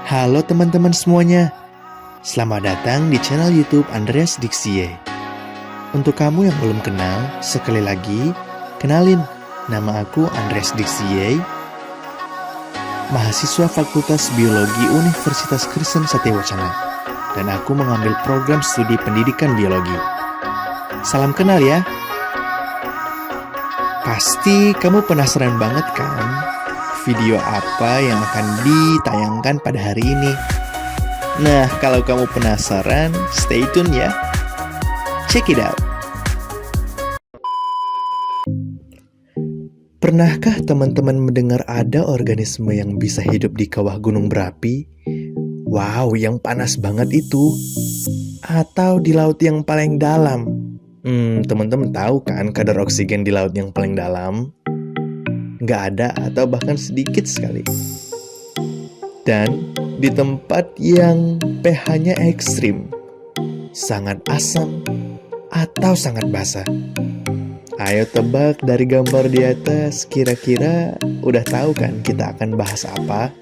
Halo teman-teman semuanya, selamat datang di channel YouTube Andreas Dixie. Untuk kamu yang belum kenal, sekali lagi, kenalin, nama aku Andreas Dixie, mahasiswa Fakultas Biologi Universitas Kristen Satewacana, dan aku mengambil program studi pendidikan biologi. Salam kenal ya. Pasti kamu penasaran banget kan? Video apa yang akan ditayangkan pada hari ini? Nah, kalau kamu penasaran, stay tune ya. Check it out. Pernahkah teman-teman mendengar ada organisme yang bisa hidup di kawah gunung berapi? Wow, yang panas banget itu. Atau di laut yang paling dalam? Teman-teman tahu kan kadar oksigen di laut yang paling dalam? Nggak ada atau bahkan sedikit sekali. Dan di tempat yang pH-nya ekstrim, sangat asam atau sangat basah. Ayo tebak dari gambar di atas, kira-kira udah tahu kan kita akan bahas apa?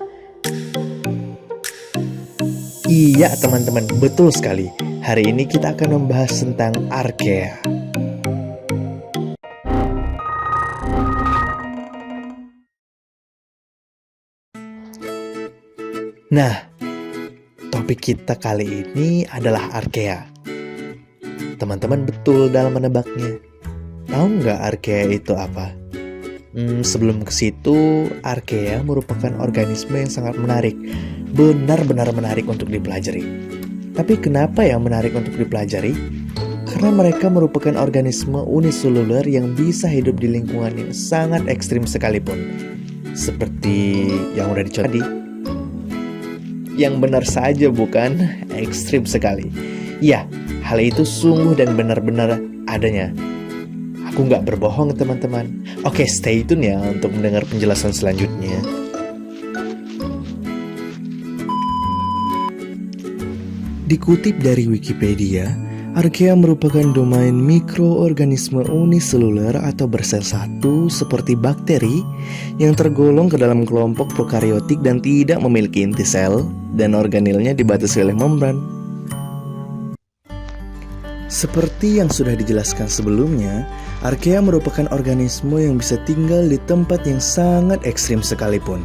Iya teman-teman, betul sekali. Hari ini kita akan membahas tentang Archaea. Nah, topik kita kali ini adalah Archaea. Teman-teman betul dalam menebaknya. Tahu nggak Archaea itu apa? Sebelum ke situ, Archaea merupakan organisme yang sangat menarik. Benar-benar menarik untuk dipelajari. Tapi kenapa yang menarik untuk dipelajari? Karena mereka merupakan organisme uniseluler yang bisa hidup di lingkungan yang sangat ekstrim sekalipun. Seperti yang udah dicontoh tadi. Yang benar saja bukan? Ekstrim sekali. Ya, hal itu sungguh dan benar-benar adanya. Aku nggak berbohong teman-teman. Oke, stay tune ya untuk mendengar penjelasan selanjutnya. Dikutip dari Wikipedia, Archaea merupakan domain mikroorganisme uniseluler atau bersel satu seperti bakteri yang tergolong ke dalam kelompok prokaryotik dan tidak memiliki inti sel dan organelnya dibatasi oleh membran. Seperti yang sudah dijelaskan sebelumnya, Archaea merupakan organisme yang bisa tinggal di tempat yang sangat ekstrim sekalipun,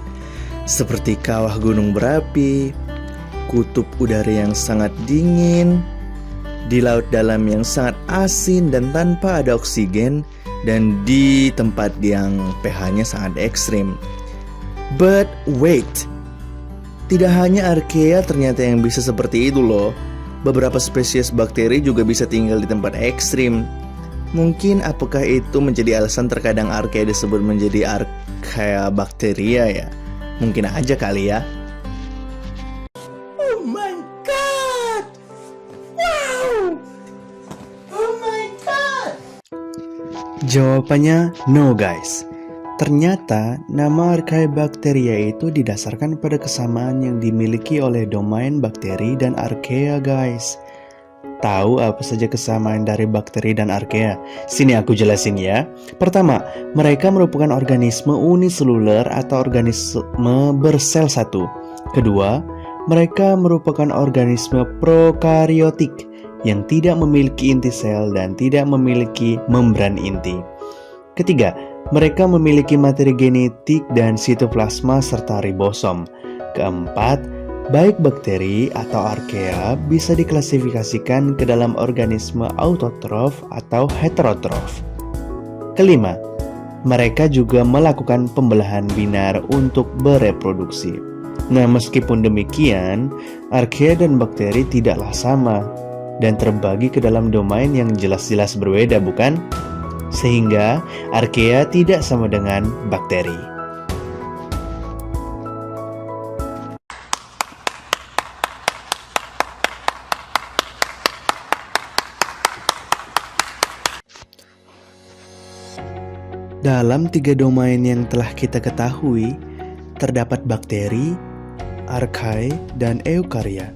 seperti kawah gunung berapi, kutub udara yang sangat dingin, di laut dalam yang sangat asin dan tanpa ada oksigen, dan di tempat yang pH-nya sangat ekstrim. But wait, tidak hanya Archaea ternyata yang bisa seperti itu loh. Beberapa spesies bakteri juga bisa tinggal di tempat ekstrim. Mungkin apakah itu menjadi alasan terkadang Archaea disebut menjadi Archaea bacteria ya? Mungkin aja kali ya. Jawabannya no guys. Ternyata nama Archaea bacteria itu didasarkan pada kesamaan yang dimiliki oleh domain bakteri dan Archaea guys. Tahu apa saja kesamaan dari bakteri dan Archaea? Sini aku jelasin ya. Pertama, mereka merupakan organisme uniseluler atau organisme bersel satu. Kedua, mereka merupakan organisme prokaryotik yang tidak memiliki inti sel dan tidak memiliki membran inti. Ketiga, mereka memiliki materi genetik dan sitoplasma serta ribosom. Keempat, baik bakteri atau Archaea bisa diklasifikasikan ke dalam organisme autotrof atau heterotrof. Kelima, mereka juga melakukan pembelahan binar untuk bereproduksi. Nah, meskipun demikian, Archaea dan bakteri tidaklah sama dan terbagi ke dalam domain yang jelas-jelas berbeda, bukan? Sehingga Archaea tidak sama dengan bakteri. Dalam 3 domain yang telah kita ketahui, terdapat bakteri, Archaea, dan Eukarya,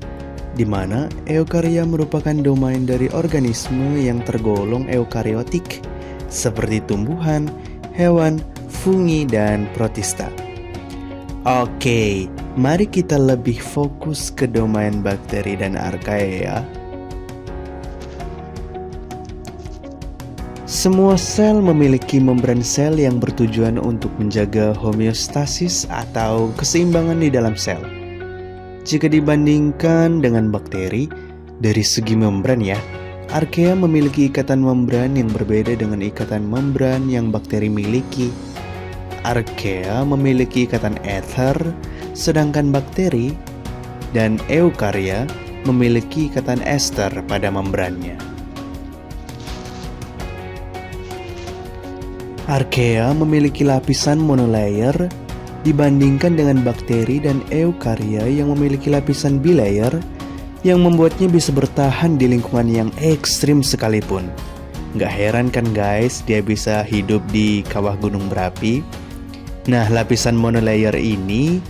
di mana Eukarya merupakan domain dari organisme yang tergolong eukariotik, seperti tumbuhan, hewan, fungi, dan protista. Oke, Mari kita lebih fokus ke domain bakteri dan archaea ya. Semua sel memiliki membran sel yang bertujuan untuk menjaga homeostasis atau keseimbangan di dalam sel. Jika dibandingkan dengan bakteri, dari segi membran ya, archaea memiliki ikatan membran yang berbeda dengan ikatan membran yang bakteri miliki. Archaea memiliki ikatan ether, sedangkan bakteri dan eukarya memiliki ikatan ester pada membrannya. Archaea memiliki lapisan monolayer dibandingkan dengan bakteri dan eukarya yang memiliki lapisan bilayer yang membuatnya bisa bertahan di lingkungan yang ekstrim sekalipun. Gak heran kan guys, dia bisa hidup di kawah gunung berapi. Nah, lapisan monolayer ini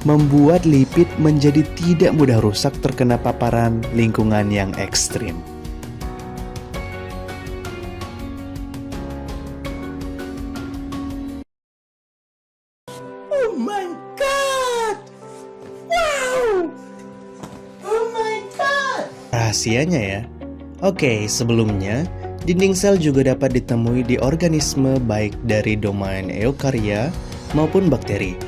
membuat lipid menjadi tidak mudah rusak terkena paparan lingkungan yang ekstrim. Oh my god! Wow! Oh my god! Rahasianya ya. Oke, sebelumnya dinding sel juga dapat ditemui di organisme baik dari domain eukarya maupun bakteri.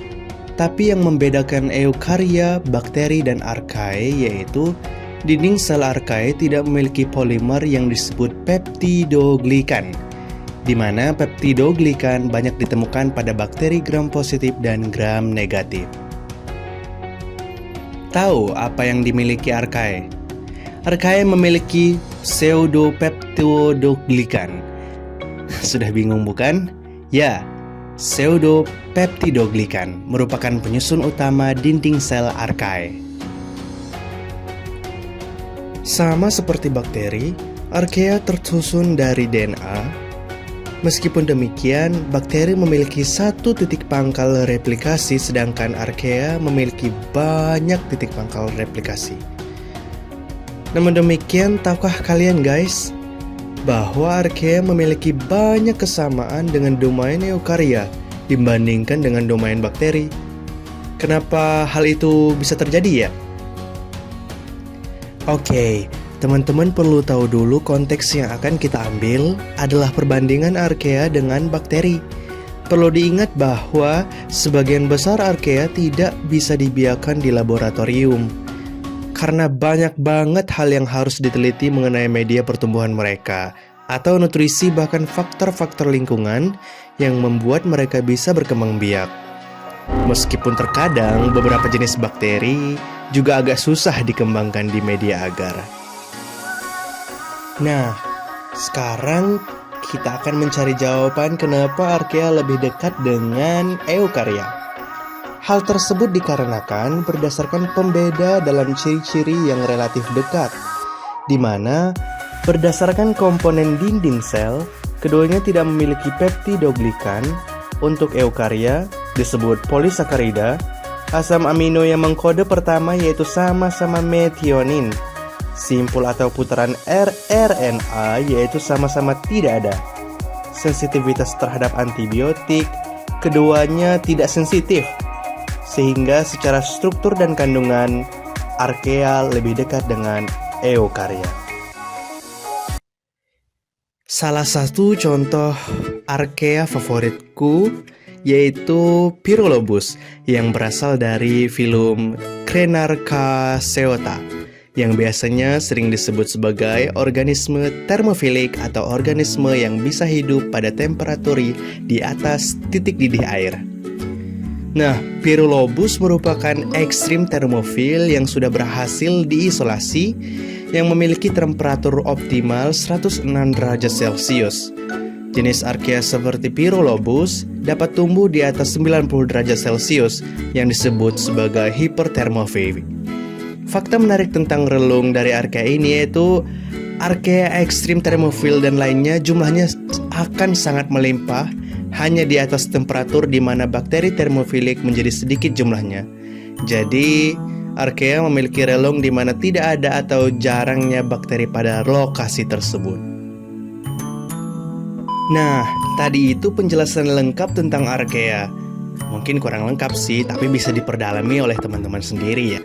Tapi yang membedakan eukarya, bakteri, dan archaea yaitu dinding sel archaea tidak memiliki polimer yang disebut peptidoglikan, di mana peptidoglikan banyak ditemukan pada bakteri gram positif dan gram negatif. Tahu apa yang dimiliki archaea? Archaea memiliki pseudopeptidoglikan. Sudah bingung bukan? Ya, pseudopeptidoglikan merupakan penyusun utama dinding sel archaea. Sama seperti bakteri, archaea tersusun dari DNA. Meskipun demikian, bakteri memiliki satu titik pangkal replikasi, sedangkan archaea memiliki banyak titik pangkal replikasi. Namun demikian, tahukah kalian guys, bahwa archaea memiliki banyak kesamaan dengan domain eukarya dibandingkan dengan domain bakteri? Kenapa hal itu bisa terjadi ya? Oke, teman-teman perlu tahu dulu konteks yang akan kita ambil adalah perbandingan archaea dengan bakteri. Perlu diingat bahwa sebagian besar archaea tidak bisa dibiarkan di laboratorium, karena banyak banget hal yang harus diteliti mengenai media pertumbuhan mereka, atau nutrisi bahkan faktor-faktor lingkungan yang membuat mereka bisa berkembang biak. Meskipun terkadang beberapa jenis bakteri juga agak susah dikembangkan di media agar. Nah, sekarang kita akan mencari jawaban kenapa archaea lebih dekat dengan eukarya. Hal tersebut dikarenakan berdasarkan pembeda dalam ciri-ciri yang relatif dekat, di mana berdasarkan komponen dinding sel, keduanya tidak memiliki peptidoglikan. Untuk eukarya disebut polisakarida, asam amino yang mengkode pertama yaitu sama-sama methionin. Simpul atau putaran rRNA yaitu sama-sama tidak ada. Sensitivitas terhadap antibiotik, keduanya tidak sensitif, sehingga secara struktur dan kandungan archaea lebih dekat dengan eukarya. Salah satu contoh archaea favoritku yaitu Pyrolobus yang berasal dari filum Crenarchaeota yang biasanya sering disebut sebagai organisme termofilik atau organisme yang bisa hidup pada temperatur di atas titik didih air. Nah, Pyrolobus merupakan ekstrim termofil yang sudah berhasil diisolasi yang memiliki temperatur optimal 106 derajat Celcius. Jenis archaea seperti Pyrolobus dapat tumbuh di atas 90 derajat Celcius yang disebut sebagai hipertermofil. Fakta menarik tentang relung dari archaea ini yaitu archaea ekstrim termofil dan lainnya jumlahnya akan sangat melimpah hanya di atas temperatur di mana bakteri termofilik menjadi sedikit jumlahnya. Jadi, archaea memiliki relung di mana tidak ada atau jarangnya bakteri pada lokasi tersebut. Nah, tadi itu penjelasan lengkap tentang archaea. Mungkin kurang lengkap sih, tapi bisa diperdalami oleh teman-teman sendiri ya.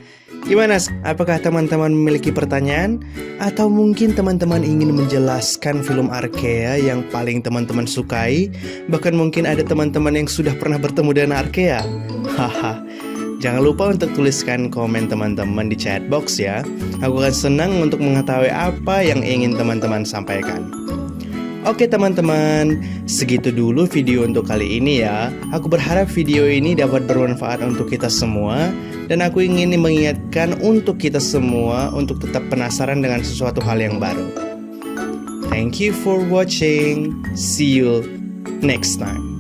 Gimana? Apakah teman-teman memiliki pertanyaan? Atau mungkin teman-teman ingin menjelaskan film Arkea yang paling teman-teman sukai? Bahkan mungkin ada teman-teman yang sudah pernah bertemu dengan Arkea? Haha. Jangan lupa untuk tuliskan komen teman-teman di chat box ya. Aku akan senang untuk mengetahui apa yang ingin teman-teman sampaikan. Oke teman-teman, segitu dulu video untuk kali ini ya. Aku berharap video ini dapat bermanfaat untuk kita semua. Dan aku ingin mengingatkan untuk kita semua untuk tetap penasaran dengan sesuatu hal yang baru. Thank you for watching. See you next time.